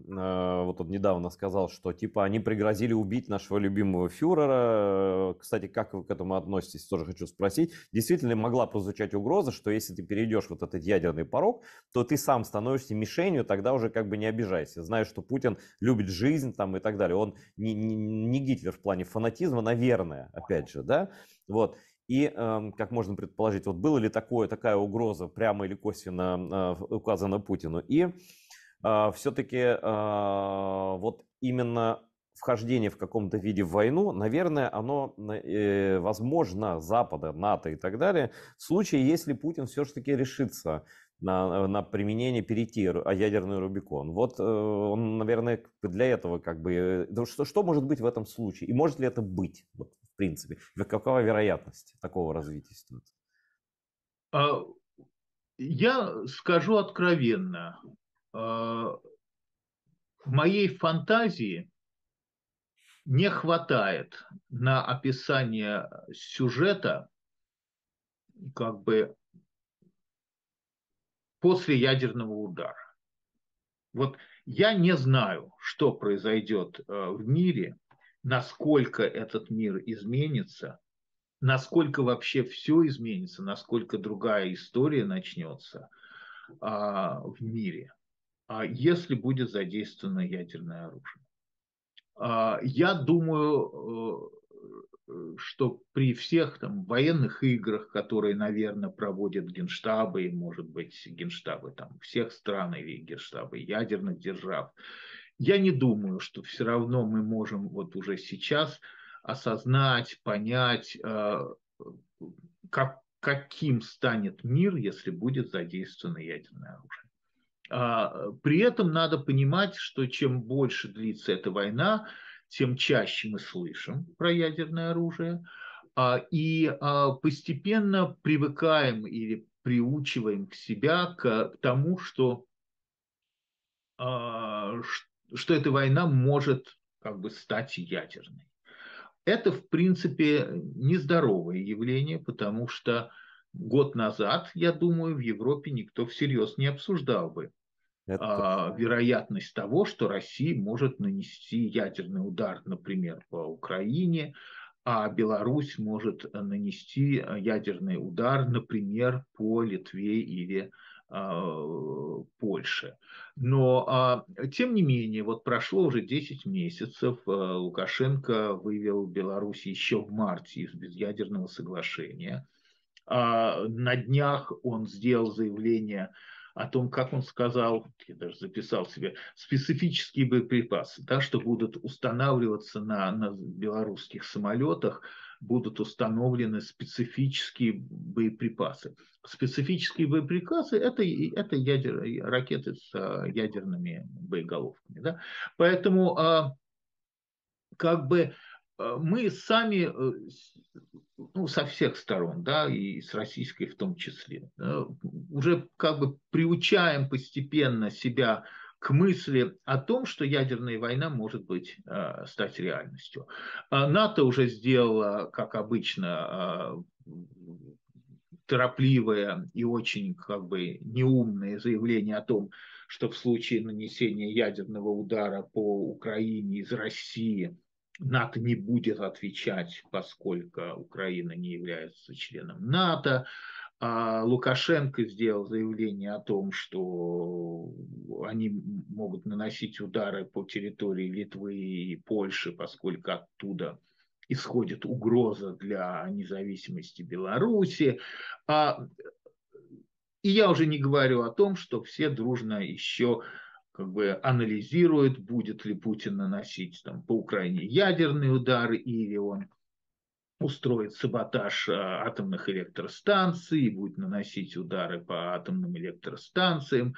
[SPEAKER 1] вот он недавно сказал, что типа они пригрозили убить нашего любимого фюрера. Кстати, как вы к этому относитесь, тоже хочу спросить. Действительно могла прозвучать угроза, что если ты перейдешь вот этот ядерный порог, то ты сам становишься мишенью, тогда уже как бы не обижайся. Знаешь, что Путин любит жизнь там и так далее. Он не Гитлер в плане фанатизма, наверное, опять же, да? Вот. И, как можно предположить, вот была ли такая угроза прямо или косвенно указана Путину. И все-таки вот именно вхождение в каком-то виде в войну, наверное, оно возможно Запада, НАТО и так далее, в случае, если Путин все-таки решится на применение, перейти ядерный Рубикон. Вот он, наверное, для этого как бы... Что может быть в этом случае? И может ли это быть, вот, в принципе? Какова вероятность такого развития ситуации?
[SPEAKER 2] Я скажу откровенно, в моей фантазии не хватает на описание сюжета как бы после ядерного удара. Вот я не знаю, что произойдет в мире, насколько этот мир изменится, насколько вообще все изменится, насколько другая история начнется в мире, если будет задействовано ядерное оружие. Я думаю, что при всех там военных играх, которые, наверное, проводят генштабы, и, может быть, генштабы там всех стран или генштабы ядерных держав, я не думаю, что все равно мы можем вот уже сейчас осознать, понять, каким станет мир, если будет задействовано ядерное оружие. При этом надо понимать, что чем больше длится эта война, тем чаще мы слышим про ядерное оружие, и постепенно привыкаем или приучиваем к себя к тому, что эта война может как бы стать ядерной. Это, в принципе, нездоровое явление, потому что год назад, я думаю, в Европе никто всерьез не обсуждал бы
[SPEAKER 1] Это
[SPEAKER 2] вероятность того, что Россия может нанести ядерный удар, например, по Украине, а Беларусь может нанести ядерный удар, например, по Литве или Польше. Но, тем не менее, вот прошло уже 10 месяцев, Лукашенко вывел Беларусь еще в марте из безъядерного соглашения. На днях он сделал заявление о том, как он сказал, я даже записал себе, специфические боеприпасы, да, что будут устанавливаться на белорусских самолетах, будут установлены специфические боеприпасы. Специфические боеприпасы – это ракеты с ядерными боеголовками. Да? Поэтому как бы мы сами, ну, со всех сторон, да, и с российской в том числе, уже как бы приучаем постепенно себя к мысли о том, что ядерная война может быть, стать реальностью. НАТО уже сделала, как обычно, торопливое и очень как бы неумное заявление о том, что в случае нанесения ядерного удара по Украине из России НАТО не будет отвечать, поскольку Украина не является членом НАТО. А Лукашенко сделал заявление о том, что они могут наносить удары по территории Литвы и Польши, поскольку оттуда исходит угроза для независимости Беларуси. И я уже не говорю о том, что все дружно еще как бы анализируют, будет ли Путин наносить там, по Украине ядерные удары, или он устроит саботаж атомных электростанций и будет наносить удары по атомным электростанциям.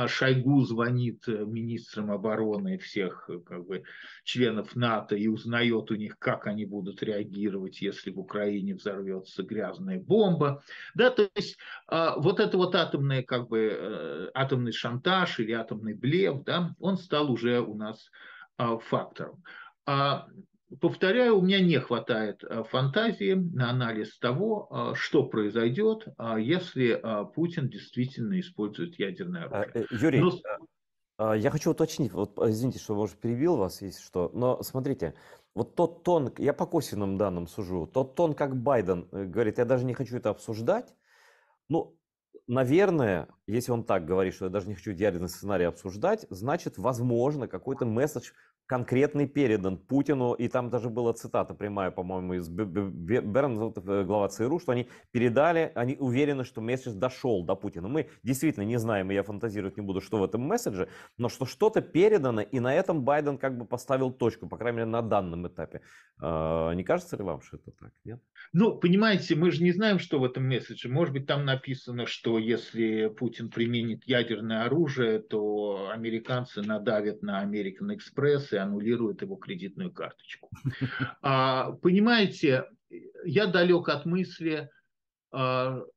[SPEAKER 2] Шойгу звонит министрам обороны всех как бы, членов НАТО и узнает у них, как они будут реагировать, если в Украине взорвется грязная бомба. Да, то есть вот это вот атомный, как бы, атомный шантаж или атомный блеф, да, он стал уже у нас фактором. Повторяю, у меня не хватает фантазии на анализ того, что произойдет, если Путин действительно использует ядерное оружие.
[SPEAKER 1] Юрий,
[SPEAKER 2] Но
[SPEAKER 1] я хочу уточнить, вот, извините, что, может, перебил вас, если что, но смотрите, вот тот тон, я по косвенным данным сужу, тот тон, как Байден говорит, я даже не хочу это обсуждать, ну, наверное, если он так говорит, что я даже не хочу ядерный сценарий обсуждать, значит, возможно, какой-то месседж конкретный передан Путину, и там даже была цитата прямая, по-моему, из Бернса, глава ЦРУ, что они передали, они уверены, что месседж дошел до Путина. Мы действительно не знаем, и я фантазировать не буду, что в этом месседже, но что что-то передано, и на этом Байден как бы поставил точку, по крайней мере, на данном этапе. Не кажется ли вам, что это так, нет?
[SPEAKER 2] Ну, понимаете, мы же не знаем, что в этом месседже. Может быть, там написано, что если Путин применит ядерное оружие, то американцы надавят на American Express и аннулируют его кредитную карточку. Понимаете, я далек от мысли, что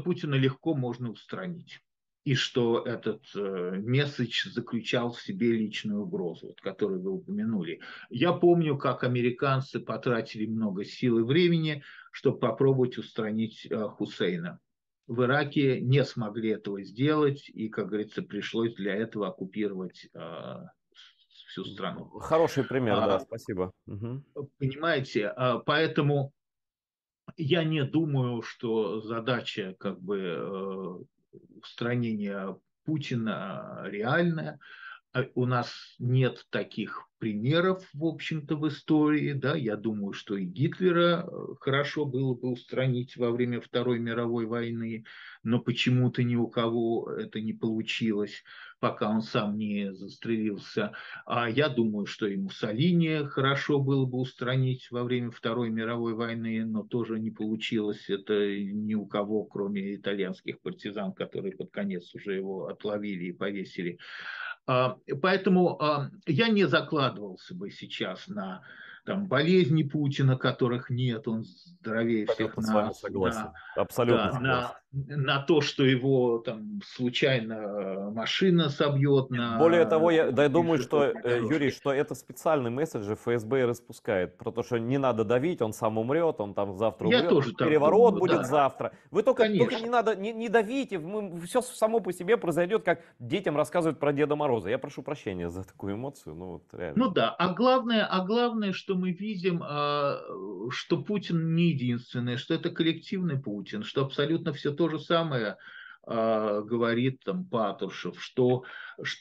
[SPEAKER 2] Путина легко можно устранить. И что этот месседж заключал в себе личную угрозу, вот, которую вы упомянули. Я помню, как американцы потратили много сил и времени, чтобы попробовать устранить Хусейна. В Ираке не смогли этого сделать, и, как говорится, пришлось для этого оккупировать всю страну.
[SPEAKER 1] Хороший пример, да, спасибо. Угу.
[SPEAKER 2] Понимаете, поэтому я не думаю, что задача как бы устранения Путина реальная. У нас нет таких примеров, в общем-то, в истории. Да? Я думаю, что и Гитлера хорошо было бы устранить во время Второй мировой войны, но почему-то ни у кого это не получилось, пока он сам не застрелился. А я думаю, что и Муссолини хорошо было бы устранить во время Второй мировой войны, но тоже не получилось это ни у кого, кроме итальянских партизан, которые под конец уже его отловили и повесили. Поэтому я не закладывался бы сейчас на там, болезни Путина, которых нет, он здоровее всех
[SPEAKER 1] Абсолютно с вами
[SPEAKER 2] нас,
[SPEAKER 1] согласен.
[SPEAKER 2] да,
[SPEAKER 1] Абсолютно согласен.
[SPEAKER 2] на то, что его там случайно машина собьет
[SPEAKER 1] Нет, более
[SPEAKER 2] на
[SPEAKER 1] того, я думаю, что,
[SPEAKER 2] пешеходной
[SPEAKER 1] Юрий,
[SPEAKER 2] дорожке.
[SPEAKER 1] что это специальный месседж ФСБ и распускает, про то, что не надо давить, он сам умрет, он там завтра
[SPEAKER 2] Я
[SPEAKER 1] умрет,
[SPEAKER 2] тоже так
[SPEAKER 1] переворот
[SPEAKER 2] думаю,
[SPEAKER 1] будет
[SPEAKER 2] да,
[SPEAKER 1] завтра. Вы только
[SPEAKER 2] конечно.
[SPEAKER 1] не надо, не давите, все само по себе произойдет, как детям рассказывают про Деда Мороза. Я прошу прощения за такую эмоцию, ну вот
[SPEAKER 2] Ну
[SPEAKER 1] реально.
[SPEAKER 2] да, а главное, что мы видим, что Путин не единственный, что это коллективный Путин, что абсолютно все то же самое говорит там Патрушев, что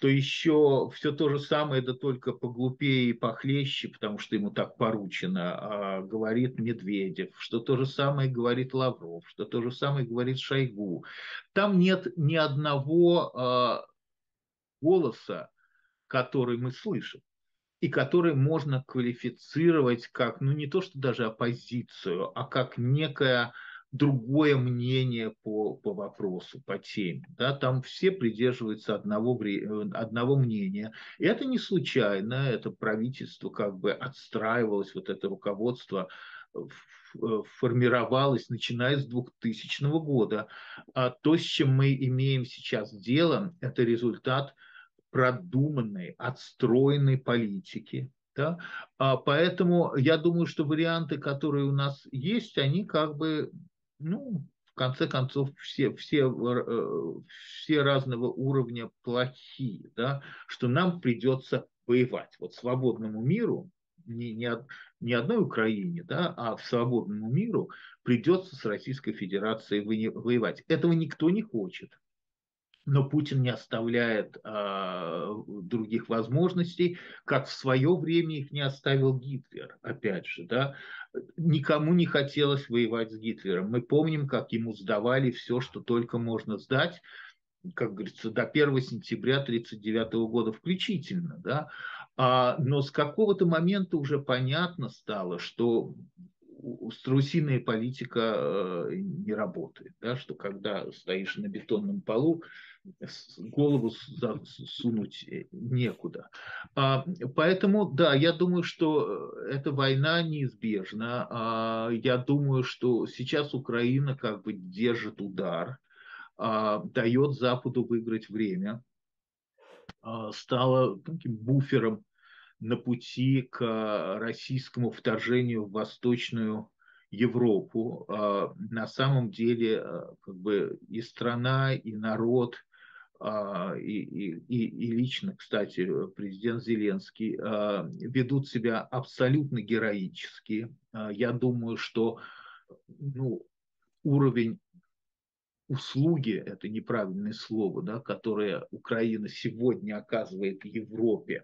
[SPEAKER 2] еще все то же самое, да только поглупее и похлеще, потому что ему так поручено, говорит Медведев, что то же самое говорит Лавров, что то же самое говорит Шойгу. Там нет ни одного голоса, который мы слышим и который можно квалифицировать как, ну не то что даже оппозицию, а как некое другое мнение по вопросу, по теме. Да? Там все придерживаются одного мнения. И это не случайно, это правительство как бы отстраивалось, вот это руководство формировалось, начиная с 2000 года. А то, с чем мы имеем сейчас дело, это результат продуманной, отстроенной политики. Да? Поэтому я думаю, что варианты, которые у нас есть, они как бы, ну, в конце концов, все разного уровня плохие, да? Что нам придется воевать. Вот свободному миру, не одной Украине, да, а в свободному миру придется с Российской Федерацией воевать. Этого никто не хочет, но Путин не оставляет других возможностей, как в свое время их не оставил Гитлер, опять же, да. Никому не хотелось воевать с Гитлером. Мы помним, как ему сдавали все, что только можно сдать, как говорится, до 1 сентября 1939 года включительно, да. Но с какого-то момента уже понятно стало, что страусиная политика не работает, да, что когда стоишь на бетонном полу, голову сунуть некуда. Поэтому, да, я думаю, что эта война неизбежна. Я думаю, что сейчас Украина как бы держит удар, дает Западу выиграть время, стала таким буфером на пути к российскому вторжению в Восточную Европу. На самом деле, как бы и страна, и народ, и лично, кстати, президент Зеленский ведут себя абсолютно героически. Я думаю, что ну, уровень услуги, это неправильное слово, да, которое Украина сегодня оказывает Европе,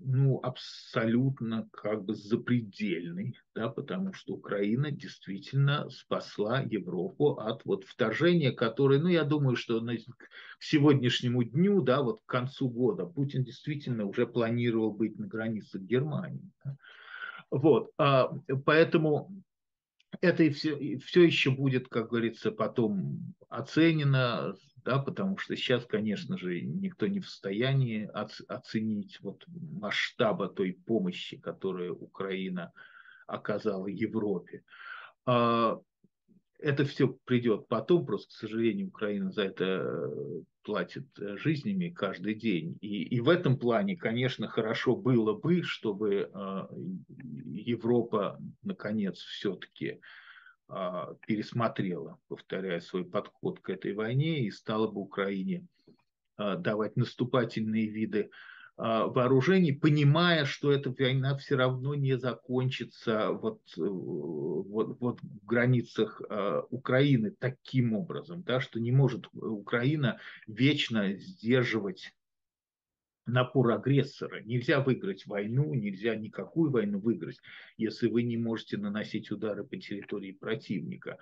[SPEAKER 2] ну, абсолютно как бы запредельный, да, потому что Украина действительно спасла Европу от вот вторжения, которое, ну, я думаю, что к сегодняшнему дню, да, вот к концу года Путин действительно уже планировал быть на границах Германии. Да. Вот, поэтому это и все еще будет, как говорится, потом оценено, да, потому что сейчас, конечно же, никто не в состоянии оценить вот масштаба той помощи, которую Украина оказала Европе. А, Это все придет потом, просто, к сожалению, Украина за это платит жизнями каждый день. И в этом плане, конечно, хорошо было бы, чтобы Европа, наконец, все-таки пересмотрела, повторяя свой подход к этой войне и стала бы Украине давать наступательные виды вооружений, понимая, что эта война все равно не закончится вот в границах Украины таким образом, да, что не может Украина вечно сдерживать напор агрессора. Нельзя выиграть войну, нельзя никакую войну выиграть, если вы не можете наносить удары по территории противника.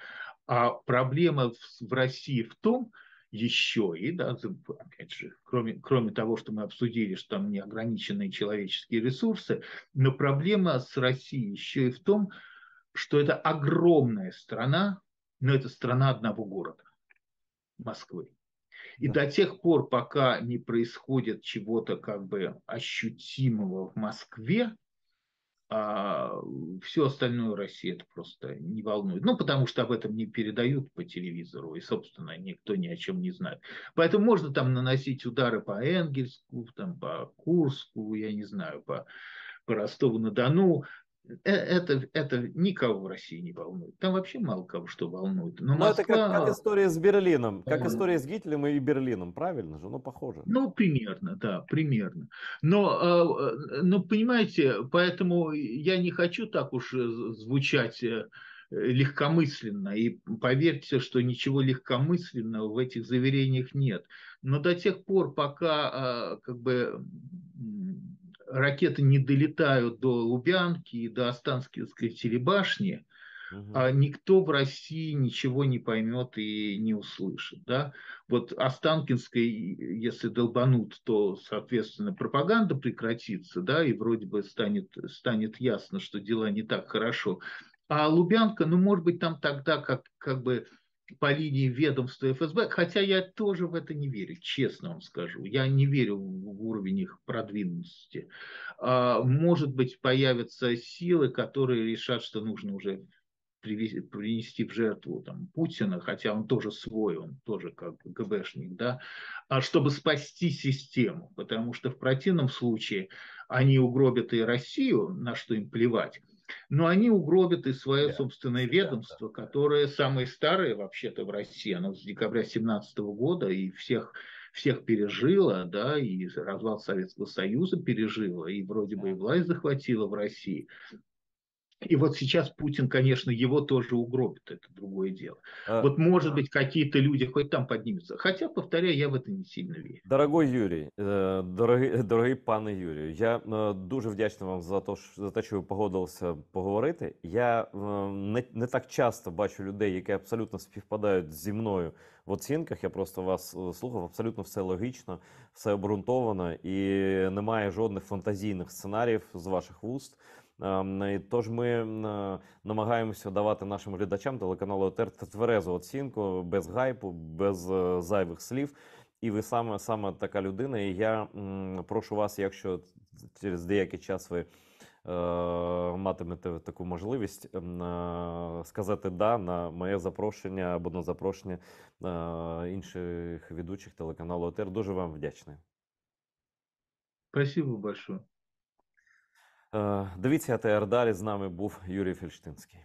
[SPEAKER 2] А проблема в России в том, еще и, да, опять же, кроме того, что мы обсудили, что там неограниченные человеческие ресурсы, но проблема с Россией еще и в том, что это огромная страна, но это страна одного города, Москвы. И
[SPEAKER 1] Да.
[SPEAKER 2] до тех пор, пока не происходит чего-то как бы ощутимого в Москве, все остальное Россия это просто не волнует. Ну, потому что об этом не передают по телевизору, и, собственно, никто ни о чем не знает. Поэтому можно там наносить удары по Энгельску, там, по Курску, я не знаю, по Ростову-на-Дону. Это никого в России не волнует. Там вообще мало кого что волнует. Но
[SPEAKER 1] Но это как
[SPEAKER 2] Москва.
[SPEAKER 1] история с Берлином, как история с Гитлером и Берлином, правильно же? Ну, похоже.
[SPEAKER 2] Ну, примерно, да, примерно. Но понимаете, поэтому я не хочу так уж звучать легкомысленно. И поверьте, что ничего легкомысленного в этих заверениях нет. Но до тех пор, пока как бы ракеты не долетают до Лубянки и до Останкинской телебашни,
[SPEAKER 1] Мгм.
[SPEAKER 2] а никто в России ничего не поймет и не услышит. Да? Вот Останкинской, если долбанут, то, соответственно, пропаганда прекратится, да, и вроде бы станет ясно, что дела не так хорошо. А Лубянка, ну, может быть, там тогда как бы по линии ведомства ФСБ, хотя я тоже в это не верю, честно вам скажу. Я не верю в уровень их продвинутости. Может быть, появятся силы, которые решат, что нужно уже принести в жертву там, Путина, хотя он тоже свой, он тоже как бы ГБшник, да, чтобы спасти систему, потому что в противном случае они угробят и Россию, на что им плевать, но они угробят и свое
[SPEAKER 1] Себя.
[SPEAKER 2] собственное
[SPEAKER 1] Себя, да.
[SPEAKER 2] ведомство, которое самое старое вообще-то в России, оно с декабря 2017 года и всех пережило, да, и развал Советского Союза пережило, и вроде бы и власть захватила в России. И вот сейчас Путин, конечно, его тоже угробит, это другое дело.
[SPEAKER 1] Э,
[SPEAKER 2] Вот, может быть, какие-то люди хоть там поднимутся. Хотя, повторяю, я в это не сильно верю.
[SPEAKER 1] Дорогой Юрій, дорогий пане Юрію, я дуже вдячний вам за те, що ви погодилися поговорити. Я не так часто бачу людей, які абсолютно співпадають зі мною в оцінках. Я просто вас слухав, абсолютно все логічно, все обґрунтовано і немає жодних фантазійних сценаріїв з ваших вуст. Тож ми намагаємося давати нашим глядачам телеканалу ОТР тверезу оцінку, без гайпу, без зайвих слів. І ви саме така людина. І я прошу вас, якщо через деякий час ви матимете таку можливість сказати «да» на моє запрошення або на запрошення інших ведучих телеканалу ОТР. Дуже вам вдячний.
[SPEAKER 2] Спасибо большое.
[SPEAKER 1] Дивіться АТР далі. З нами був Юрій Фельштинський.